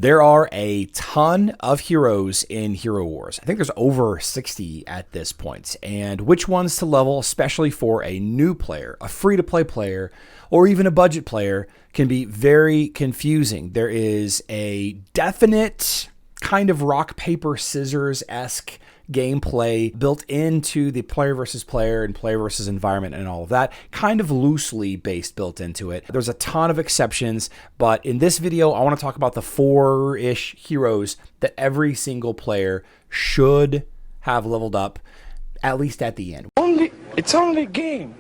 There are a ton of heroes in Hero Wars. I think there's over 60 at this point. And which ones to level, especially for a new player, a free-to-play player, or even a budget player, can be very confusing. There is a definite kind of rock, paper, scissors-esque gameplay built into the player versus player and player versus environment and all of that, kind of loosely based built into it. There's a ton of exceptions, but in this video, I want to talk about the 4-ish heroes that every single player should have leveled up, at least at the end. It's only a game.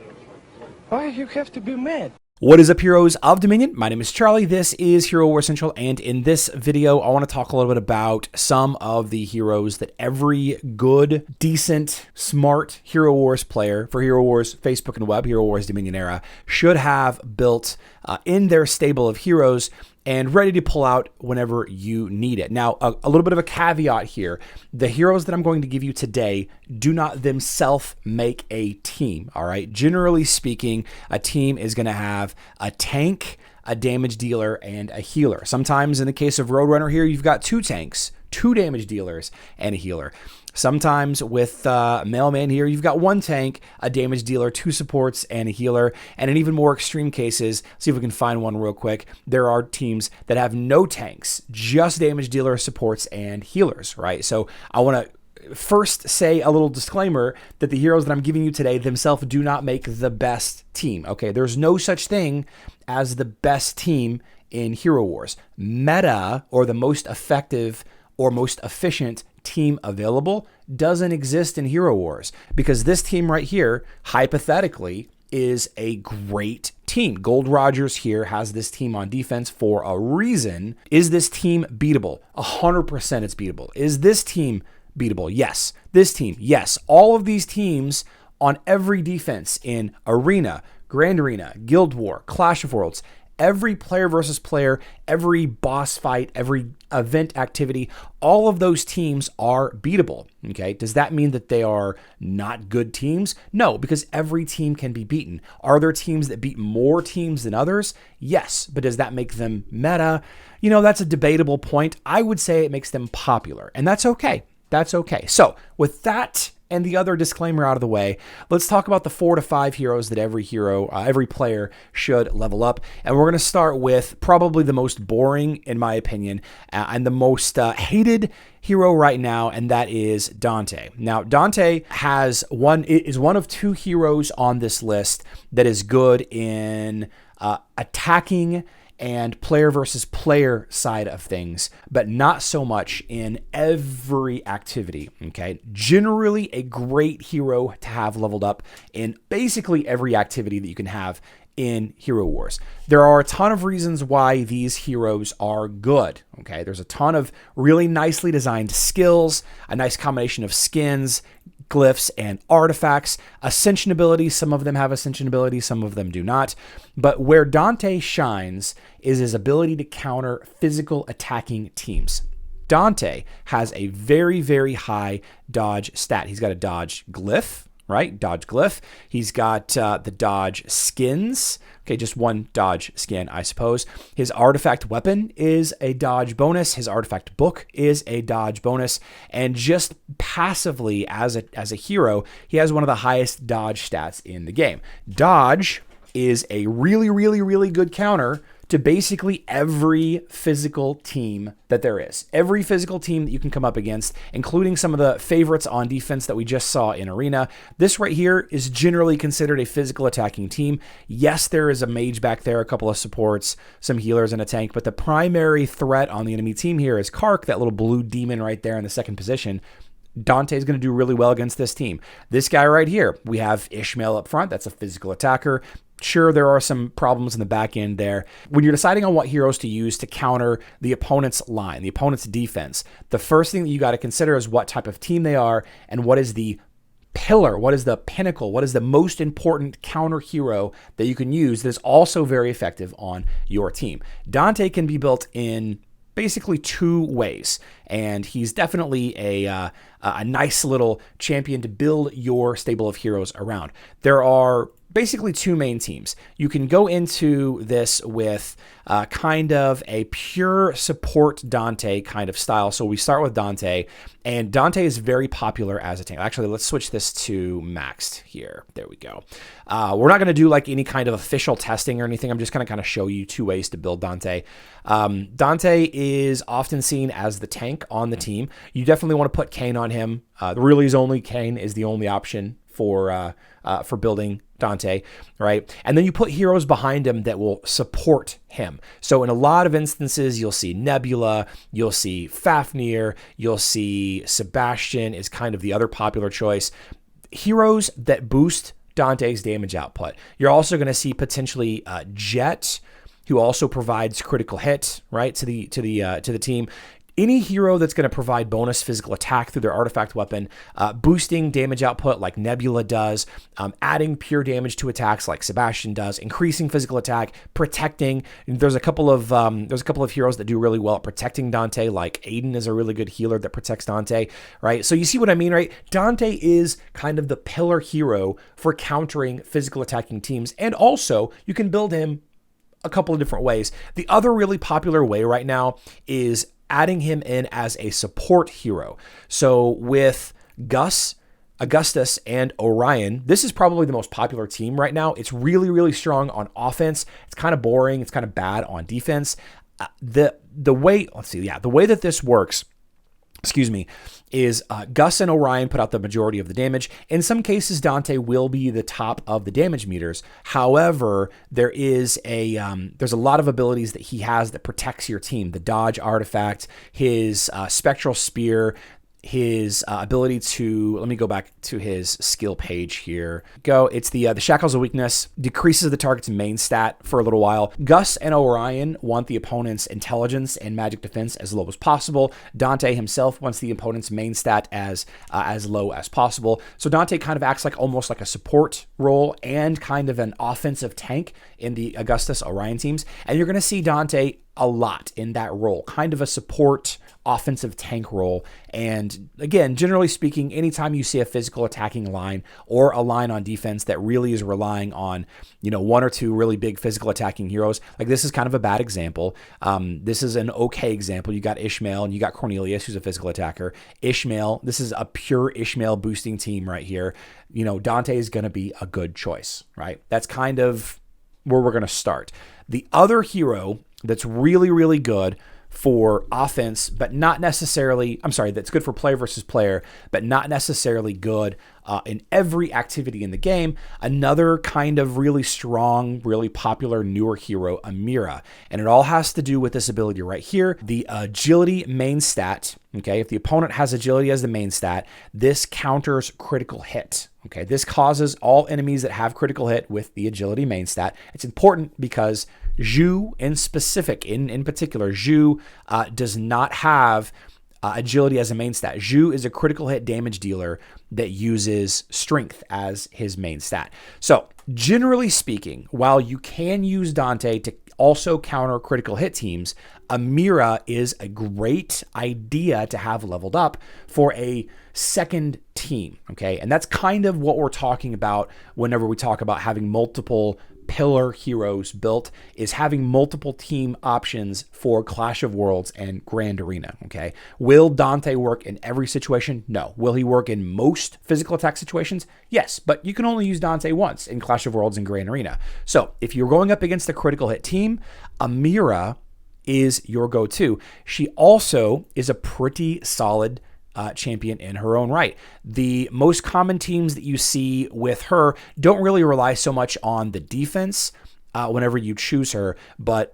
Why you have to be mad? What is up, heroes of Dominion? My name is Charlie. This is Hero Wars Central, and in this video, I want to talk a little bit about some of the heroes that every good, decent, smart Hero Wars player for Hero Wars Facebook and web, Hero Wars Dominion era, should have built in their stable of heroes and ready to pull out whenever you need it. Now, a little bit of a caveat here. The heroes that I'm going to give you today do not themselves make a team, all right? Generally speaking, a team is going to have a tank, a damage dealer, and a healer. Sometimes in the case of Roadrunner here, you've got 2 tanks, 2 damage dealers, and a healer. Sometimes with Mailman here, you've got 1 tank, a damage dealer, 2 supports, and a healer. And in even more extreme cases, see if we can find one real quick, there are teams that have no tanks, just damage dealer, supports, and healers, right? So I want to first say a little disclaimer that the heroes that I'm giving you today themselves do not make the best team, okay? There's no such thing as the best team in Hero Wars. Meta, or the most effective or most efficient team available, doesn't exist in Hero Wars, because this team right here, hypothetically, is a great team. Gold Rogers here has this team on defense for a reason. Is this team beatable? 100% it's beatable. Is this team beatable? Yes. This team, yes. All of these teams on every defense in Arena, Grand Arena, Guild War, Clash of Worlds, every player versus player, every boss fight, every event activity, all of those teams are beatable, okay? Does that mean that they are not good teams? No, because every team can be beaten. Are there teams that beat more teams than others? Yes, but does that make them meta? You know, that's a debatable point. I would say it makes them popular, and that's okay. That's okay. So with that and the other disclaimer out of the way, let's talk about the 4 to 5 heroes that every hero, every player should level up. And we're going to start with probably the most boring, in my opinion, and the most hated hero right now, and that is Dante. Now, Dante is one of 2 heroes on this list that is good in attacking and player versus player side of things, but not so much in every activity, okay? Generally a great hero to have leveled up in basically every activity that you can have in Hero Wars. There are a ton of reasons why these heroes are good, okay? There's a ton of really nicely designed skills, a nice combination of skins, glyphs, and artifacts. Ascension ability, some of them have ascension ability, some of them do not. But where Dante shines is his ability to counter physical attacking teams. Dante has a very, very high dodge stat. He's got a dodge glyph, right? Dodge glyph. He's got the dodge skins. Okay, just 1 dodge skin, I suppose. His artifact weapon is a dodge bonus. His artifact book is a dodge bonus. And just passively as a hero, he has one of the highest dodge stats in the game. Dodge is a really, really, really good counter to basically every physical team that there is. Every physical team that you can come up against, including some of the favorites on defense that we just saw in Arena. This right here is generally considered a physical attacking team. Yes, there is a mage back there, a couple of supports, some healers, and a tank, but the primary threat on the enemy team here is Kark, that little blue demon right there in the 2nd position. Dante is going to do really well against this team. This guy right here, we have Ishmael up front. That's a physical attacker. Sure, there are some problems in the back end there. When you're deciding on what heroes to use to counter the opponent's line, the opponent's defense, the first thing that you got to consider is what type of team they are and what is the pillar, what is the pinnacle, what is the most important counter hero that you can use that is also very effective on your team. Dante can be built in basically 2 ways, and he's definitely a nice little champion to build your stable of heroes around. There are basically two main teams. You can go into this with kind of a pure support Dante kind of style. So we start with Dante, and Dante is very popular as a tank. Actually, let's switch this to maxed here. There we go. We're not going to do like any kind of official testing or anything. I'm just going to kind of show you two ways to build Dante. Dante is often seen as the tank on the team. You definitely want to put Kane on him. Really is only Kane is the only option for building Dante, right? And then you put heroes behind him that will support him. So in a lot of instances, you'll see Nebula, you'll see Fafnir, you'll see Sebastian is kind of the other popular choice. Heroes that boost Dante's damage output. You're also going to see potentially Jet, who also provides critical hit, right, to the team. Any hero that's going to provide bonus physical attack through their artifact weapon, boosting damage output like Nebula does, adding pure damage to attacks like Sebastian does, increasing physical attack, protecting. There's a couple of heroes that do really well at protecting Dante, like Aiden is a really good healer that protects Dante, right? So you see what I mean, right? Dante is kind of the pillar hero for countering physical attacking teams, and also you can build him a couple of different ways. The other really popular way right now is adding him in as a support hero. So with Gus, Augustus, and Orion, this is probably the most popular team right now. It's really, really strong on offense. It's kind of boring. It's kind of bad on defense. The way that this works, is Gus and Orion put out the majority of the damage. In some cases, Dante will be the top of the damage meters. However, there's a lot of abilities that he has that protects your team. The dodge artifact, his spectral spear, his ability to, let me go back to his skill page here. It's the Shackles of Weakness, decreases the target's main stat for a little while. Gus and Orion want the opponent's intelligence and magic defense as low as possible. Dante himself wants the opponent's main stat as low as possible. So Dante kind of acts like almost like a support role and kind of an offensive tank in the Augustus Orion teams. And you're going to see Dante a lot in that role, kind of a support offensive tank role. And again, generally speaking, anytime you see a physical attacking line or a line on defense that really is relying on, one or two really big physical attacking heroes, like this is kind of a bad example. This is an okay example. You got Ishmael and you got Cornelius, who's a physical attacker. Ishmael, this is a pure Ishmael boosting team right here. Dante is going to be a good choice, right? That's kind of where we're going to start. The other hero that's really, really good for offense, but not necessarily, that's good for player versus player, but not necessarily good in every activity in the game. Another kind of really strong, really popular newer hero, Amira. And it all has to do with this ability right here, the agility main stat. Okay, if the opponent has agility as the main stat, this counters critical hit. Okay, this causes all enemies that have critical hit with the agility main stat. It's important because Zhu in particular, Zhu does not have agility as a main stat. Zhu is a critical hit damage dealer that uses strength as his main stat. So generally speaking, while you can use Dante to also counter critical hit teams, Amira is a great idea to have leveled up for a second team, okay? And that's kind of what we're talking about whenever we talk about having multiple pillar heroes built, is having multiple team options for Clash of Worlds and Grand Arena, okay? Will Dante work in every situation? No. Will he work in most physical attack situations? Yes, but you can only use Dante once in Clash of Worlds and Grand Arena. So if you're going up against a critical hit team, Amira is your go-to. She also is a pretty solid champion in her own right. The most common teams that you see with her don't really rely so much on the defense whenever you choose her, but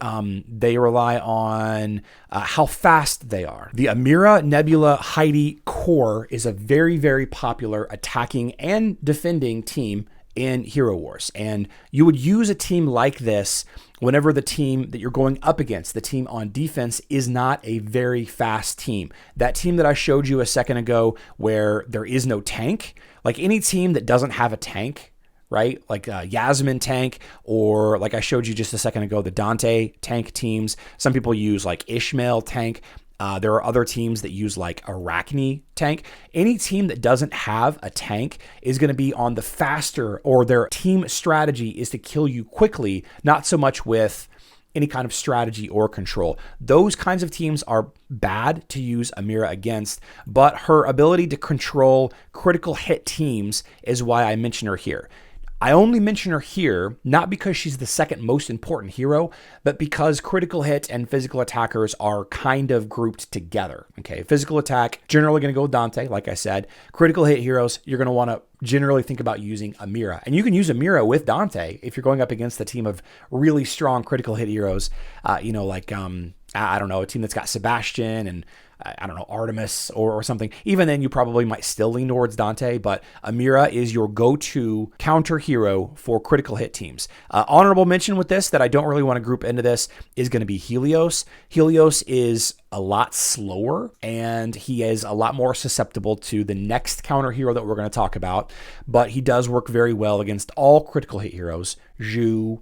they rely on how fast they are. The Amira, Nebula, Heidi core is a very, very popular attacking and defending team in Hero Wars. And you would use a team like this whenever the team that you're going up against, the team on defense, is not a very fast team. That team that I showed you a second ago where there is no tank, like any team that doesn't have a tank, right? Like Yasmin tank, or like I showed you just a second ago, the Dante tank teams. Some people use like Ishmael tank. There are other teams that use like Arachne tank. Any team that doesn't have a tank is going to be on the faster, or their team strategy is to kill you quickly, not so much with any kind of strategy or control. Those kinds of teams are bad to use Amira against, but her ability to control critical hit teams is why I mention her here. I only mention her here, not because she's the second most important hero, but because critical hit and physical attackers are kind of grouped together. Okay, physical attack, generally going to go with Dante, like I said. Critical hit heroes, you're going to want to generally think about using Amira. And you can use Amira with Dante if you're going up against a team of really strong critical hit heroes, I don't know, a team that's got Sebastian and I don't know, Artemis or something. Even then, you probably might still lean towards Dante, but Amira is your go-to counter hero for critical hit teams. Honorable mention with this that I don't really want to group into this is going to be Helios. Helios is a lot slower, and he is a lot more susceptible to the next counter hero that we're going to talk about, but he does work very well against all critical hit heroes. Zhu,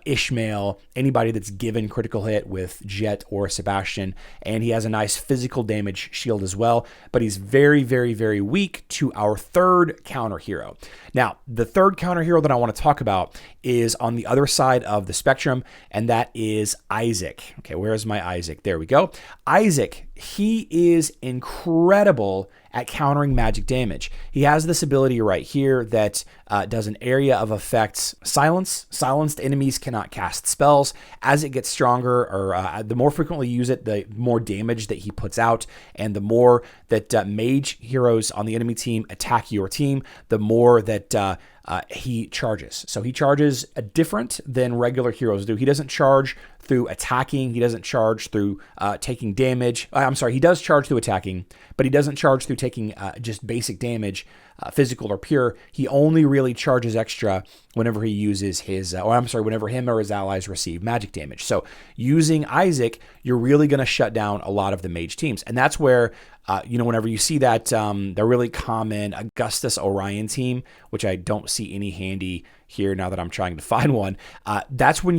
Ishmael, anybody that's given critical hit with Jet or Sebastian, and he has a nice physical damage shield as well, but he's very, very, very weak to our third counter hero. Now, the third counter hero that I want to talk about is on the other side of the spectrum, and that is Isaac. Okay, where's my Isaac? There we go. Isaac, he is incredible at countering magic damage. He has this ability right here that does an area of effects silence. Silenced enemies cannot cast spells. As it gets stronger, or the more frequently you use it, the more damage that he puts out, and the more that mage heroes on the enemy team attack your team, the more that he charges. So he charges different than regular heroes do. He doesn't charge through attacking. He doesn't charge through taking damage. He does charge through attacking, but he doesn't charge through taking just basic damage, physical or pure. He only really charges extra whenever he uses whenever him or his allies receive magic damage. So using Isaac, you're really going to shut down a lot of the mage teams. And that's where, whenever you see that, the really common Augustus Orion team, which I don't see any handy here now that I'm trying to find one, that's when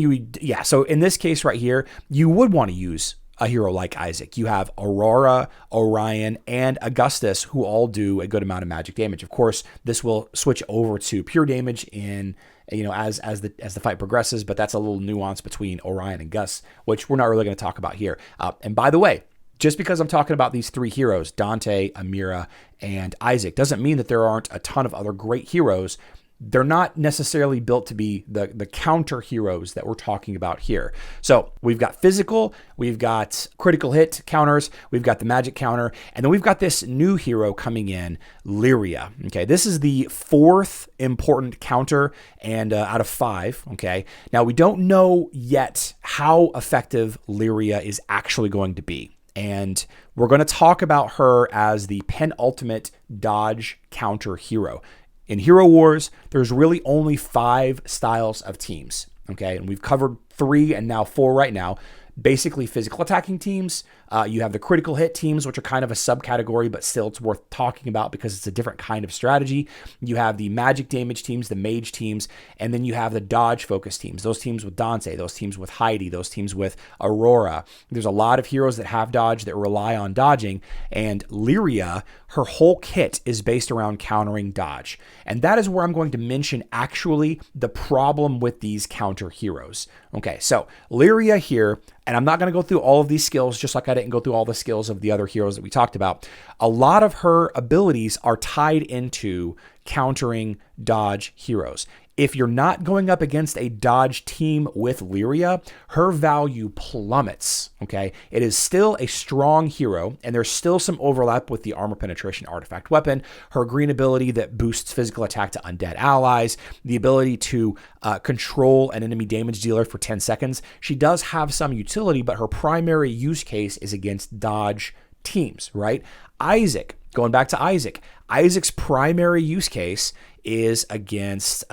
so in this case right here, you would want to use a hero like Isaac. You have Aurora, Orion, and Augustus who all do a good amount of magic damage. Of course, this will switch over to pure damage in as the fight progresses, but that's a little nuance between Orion and Gus, which we're not really going to talk about here. And by the way, just because I'm talking about these three heroes, Dante, Amira, and Isaac, doesn't mean that there aren't a ton of other great heroes. They're not necessarily built to be the counter heroes that we're talking about here. So we've got physical, we've got critical hit counters, we've got the magic counter, and then we've got this new hero coming in, Liria. Okay, this is the fourth important counter and out of 5. Okay, now we don't know yet how effective Liria is actually going to be. And we're going to talk about her as the penultimate dodge counter hero. In Hero Wars, there's really only 5 styles of teams, okay? And we've covered 3 and now 4 right now. Basically, physical attacking teams. You have the critical hit teams, which are kind of a subcategory, but still it's worth talking about because it's a different kind of strategy. You have the magic damage teams, the mage teams, and then you have the dodge focus teams. Those teams with Dante, those teams with Heidi, those teams with Aurora. There's a lot of heroes that have dodge that rely on dodging, and Liria, her whole kit is based around countering dodge. And that is where I'm going to mention actually the problem with these counter heroes. Okay, so Liria here, and I'm not going to go through all of these skills, just like I didn't go through all the skills of the other heroes that we talked about. A lot of her abilities are tied into countering dodge heroes. If you're not going up against a dodge team with Liria, her value plummets, okay? It is still a strong hero, and there's still some overlap with the armor penetration artifact weapon, her green ability that boosts physical attack to undead allies, the ability to control an enemy damage dealer for 10 seconds. She does have some utility, but her primary use case is against dodge teams, right? Isaac, going back to Isaac, Isaac's primary use case is against,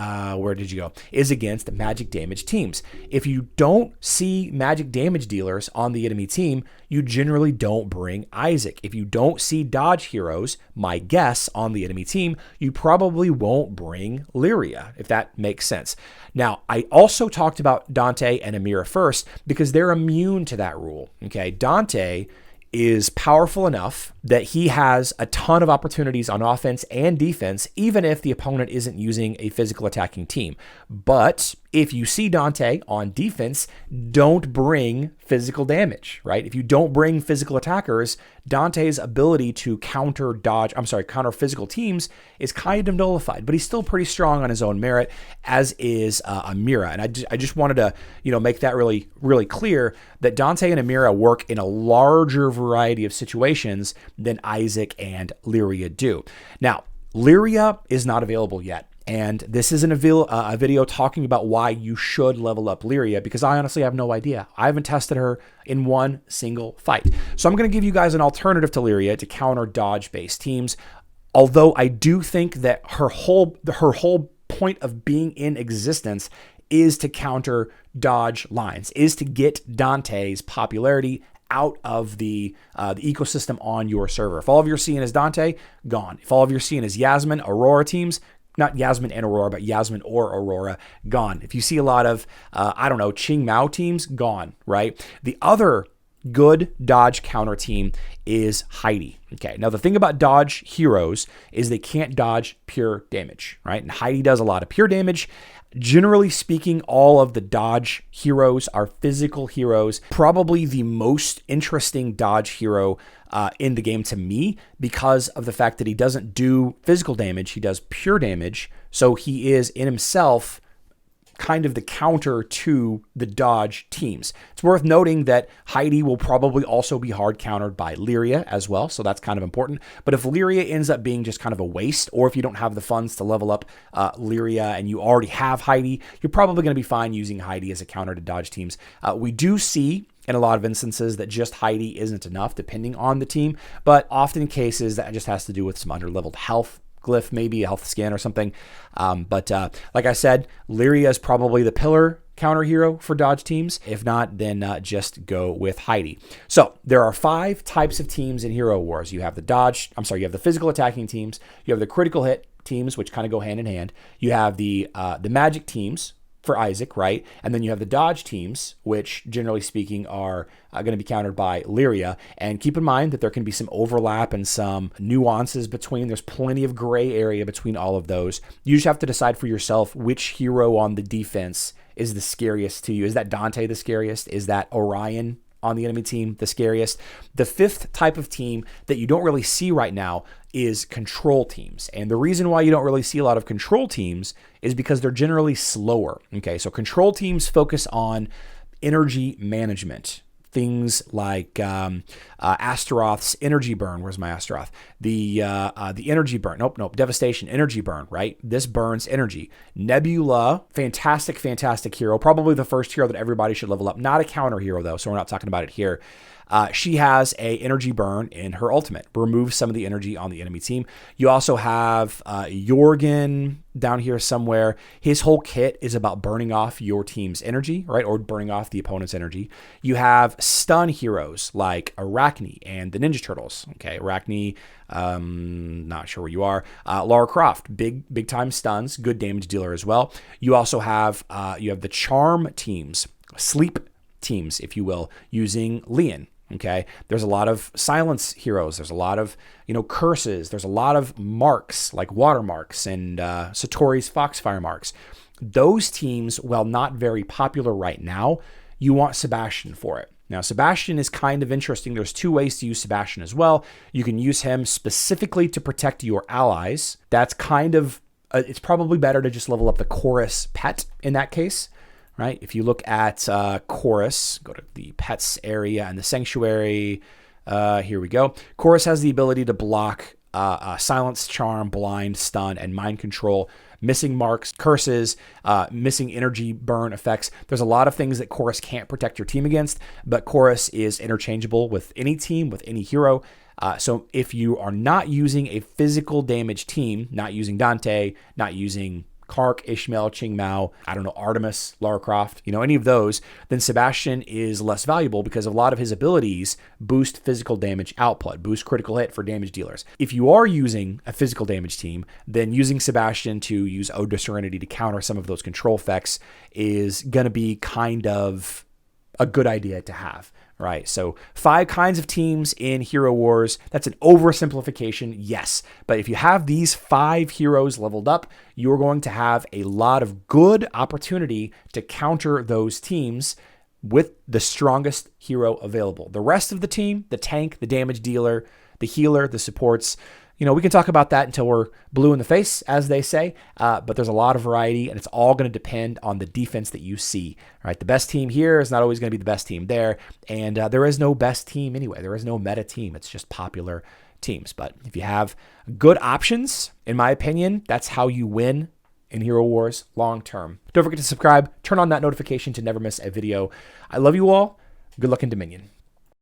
is against magic damage teams. If you don't see magic damage dealers on the enemy team, you generally don't bring Isaac. If you don't see dodge heroes, my guess, on the enemy team, you probably won't bring Liria, if that makes sense. Now, I also talked about Dante and Amira first because they're immune to that rule. Okay, Dante is powerful enough that he has a ton of opportunities on offense and defense, even if the opponent isn't using a physical attacking team. But if you see Dante on defense, don't bring physical damage, right? If you don't bring physical attackers, Dante's ability to counter physical teams is kind of nullified, but he's still pretty strong on his own merit, as is Amira. And I just wanted to, make that really, really clear that Dante and Amira work in a larger variety of situations than Isaac and Liria do. Now, Liria is not available yet. And this isn't a video talking about why you should level up Liria, because I honestly have no idea. I haven't tested her in one single fight. So I'm going to give you guys an alternative to Liria to counter dodge-based teams. Although I do think that her whole point of being in existence is to counter dodge lines, is to get Dante's popularity out of the ecosystem on your server. If all of you're seeing is Dante, gone. If all of you're seeing is Yasmin, Aurora teams, not Yasmin and Aurora, but Yasmin or Aurora, gone. If you see a lot of, Qing Mao teams, gone, right? The other good dodge counter team is Heidi. Okay, now the thing about dodge heroes is they can't dodge pure damage, right? And Heidi does a lot of pure damage. Generally speaking, all of the dodge heroes are physical heroes. Probably the most interesting dodge hero in the game to me, because of the fact that he doesn't do physical damage, he does pure damage. So he is in himself kind of the counter to the dodge teams. It's worth noting that Heidi will probably also be hard countered by Liria as well, so that's kind of important. But if Liria ends up being just kind of a waste, or if you don't have the funds to level up Liria and you already have Heidi, you're probably going to be fine using Heidi as a counter to dodge teams. We do see in a lot of instances that just Heidi isn't enough depending on the team, but often in cases that just has to do with some underleveled health glyph, maybe a health scan or something. But like I said, Liria is probably the pillar counter hero for dodge teams. If not, then just go with Heidi. So there are 5 types of teams in Hero Wars. You have you have the physical attacking teams. You have the critical hit teams, which kind of go hand in hand. You have the magic teams for Isaac, right? And then you have the dodge teams, which generally speaking are going to be countered by Liria. And keep in mind that there can be some overlap and some nuances between. There's plenty of gray area between all of those. You just have to decide for yourself which hero on the defense is the scariest to you. Is that Dante the scariest? Is that Orion on the enemy team the scariest? The 5th type of team that you don't really see right now is control teams. And the reason why you don't really see a lot of control teams is because they're generally slower. Okay, so control teams focus on energy management. Things like Astaroth's energy burn. Where's my Astaroth? The energy burn. Nope. Devastation, energy burn, right? This burns energy. Nebula, fantastic hero. Probably the first hero that everybody should level up. Not a counter hero, though, so we're not talking about it here. She has a energy burn in her ultimate. Removes some of the energy on the enemy team. You also have Jorgen down here somewhere. His whole kit is about burning off your team's energy, right? Or burning off the opponent's energy. You have stun heroes like Arachne and the Ninja Turtles. Okay, Arachne, not sure where you are. Lara Croft, big time stuns, good damage dealer as well. You also have the charm teams, sleep teams, if you will, using Leon. Okay, there's a lot of silence heroes. There's a lot of, curses. There's a lot of marks like watermarks and Satori's Foxfire marks. Those teams, while not very popular right now, you want Sebastian for it. Now, Sebastian is kind of interesting. There's 2 ways to use Sebastian as well. You can use him specifically to protect your allies. That's kind of, it's probably better to just level up the Chorus pet in that case. Right? If you look at Chorus, go to the pets area and the sanctuary. Here we go. Chorus has the ability to block silence, charm, blind, stun, and mind control, missing marks, curses, missing energy burn effects. There's a lot of things that Chorus can't protect your team against, but Chorus is interchangeable with any team, with any hero. So if you are not using a physical damage team, not using Dante, not using Kark, Ishmael, Qing Mao, Artemis, Lara Croft, any of those, then Sebastian is less valuable because a lot of his abilities boost physical damage output, boost critical hit for damage dealers. If you are using a physical damage team, then using Sebastian to use Ode to Serenity to counter some of those control effects is going to be kind of a good idea to have, right? So 5 kinds of teams in Hero Wars. That's an oversimplification, yes. But if you have these 5 heroes leveled up, you're going to have a lot of good opportunity to counter those teams with the strongest hero available. The rest of the team, the tank, the damage dealer, the healer, the supports, we can talk about that until we're blue in the face, as they say, but there's a lot of variety, and it's all going to depend on the defense that you see, right? The best team here is not always going to be the best team there, and there is no best team anyway. There is no meta team. It's just popular teams. But if you have good options, in my opinion, that's how you win in Hero Wars long term. Don't forget to subscribe, turn on that notification to never miss a video. I love you all. Good luck in Dominion.